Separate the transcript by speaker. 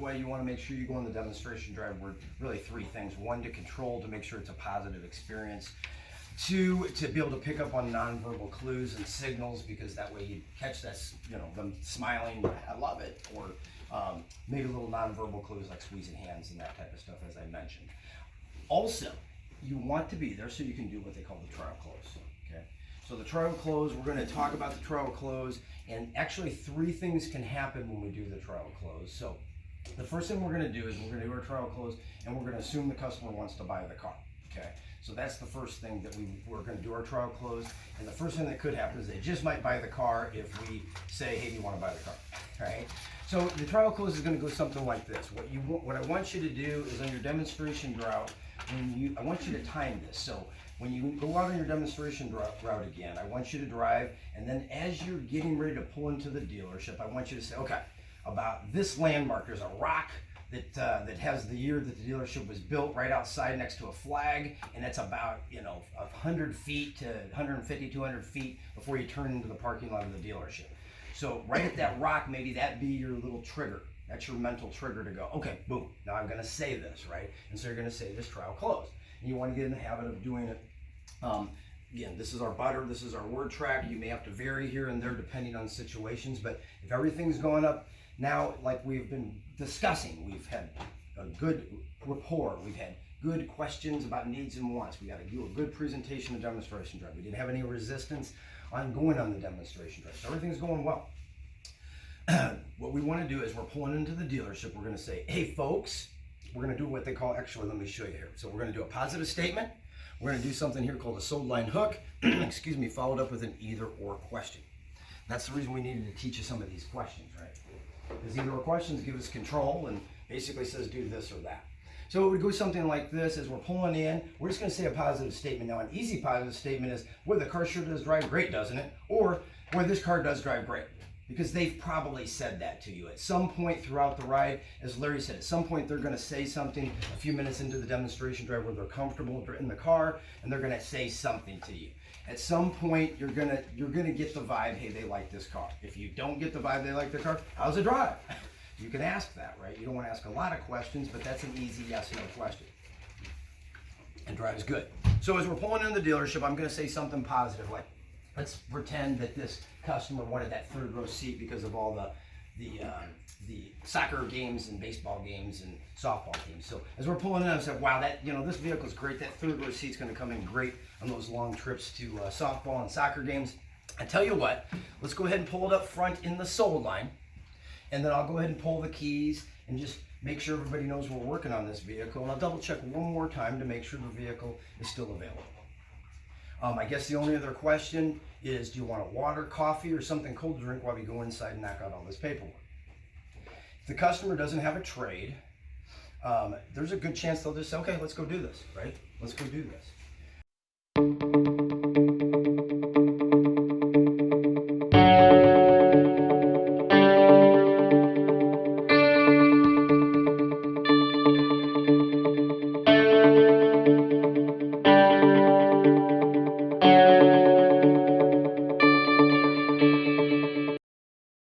Speaker 1: way. You want to make sure you go on the demonstration drive where really three things. One, to control, to make sure it's a positive experience. Two, to be able to pick up on nonverbal clues and signals, because that way you catch that, them smiling, I love it, or maybe little nonverbal clues like squeezing hands and that type of stuff, as I mentioned. Also, you want to be there so you can do what they call the trial close. Okay, so the trial close, we're going to talk about the trial close, and actually three things can happen when we do the trial close. So the first thing we're going to do is we're going to do our trial close, and we're going to assume the customer wants to buy the car. Okay, so that's the first thing that we're going to do our trial close, and the first thing that could happen is they just might buy the car if we say, hey, do you want to buy the car? All right. So the trial close is going to go something like this. What I want you to do is on your demonstration route, I want you to time this. So when you go out on your demonstration route again, I want you to drive, and then as you're getting ready to pull into the dealership, I want you to say, okay, about this landmark, there's a rock that has the year that the dealership was built right outside next to a flag, and it's about 100 feet to 150, 200 feet before you turn into the parking lot of the dealership. So right at that rock, maybe that be your little trigger. That's your mental trigger to go, okay, boom, now I'm going to say this, right? And so you're going to say this trial close. And you want to get in the habit of doing it. Again, this is our butter, this is our word track. You may have to vary here and there depending on situations, but if everything's going up, now, like we've been discussing, we've had a good rapport, we've had good questions about needs and wants. We got to do a good presentation and demonstration drive. We didn't have any resistance on going on the demonstration drive, so everything's going well. What we want to do is we're pulling into the dealership. We're going to say, hey folks, we're going to do what they call, actually let me show you here. So we're going to do a positive statement. We're going to do something here called a sold line hook, excuse me, followed up with an either or question. That's the reason we needed to teach you some of these questions, right? Because either or questions give us control and basically says do this or that. So it would go something like this. As we're pulling in, we're just going to say a positive statement. Now an easy positive statement is, well, the car sure does drive great, doesn't it? Or, well, this car does drive great. Because they've probably said that to you at some point throughout the ride. As Larry said, at some point they're going to say something a few minutes into the demonstration drive where they're comfortable in the car, and they're going to say something to you. At some point you're gonna get the vibe, hey, they like this car. If you don't get the vibe they like the car, how's it drive? You can ask that, right? You don't want to ask a lot of questions, but that's an easy yes no question. And drives good. So as we're pulling in the dealership, I'm going to say something positive, like, let's pretend that this customer wanted that third row seat because of all the soccer games and baseball games and softball games. So as we're pulling in, I said, wow, this vehicle's great. That third row seat's going to come in great on those long trips to softball and soccer games. I tell you what, let's go ahead and pull it up front in the sold line, and then I'll go ahead and pull the keys and just make sure everybody knows we're working on this vehicle. And I'll double check one more time to make sure the vehicle is still available. I guess the only other question is, do you want a water, coffee, or something cold to drink while we go inside and knock out all this paperwork? If the customer doesn't have a trade, there's a good chance they'll just say, okay, let's go do this, right? Let's go do this.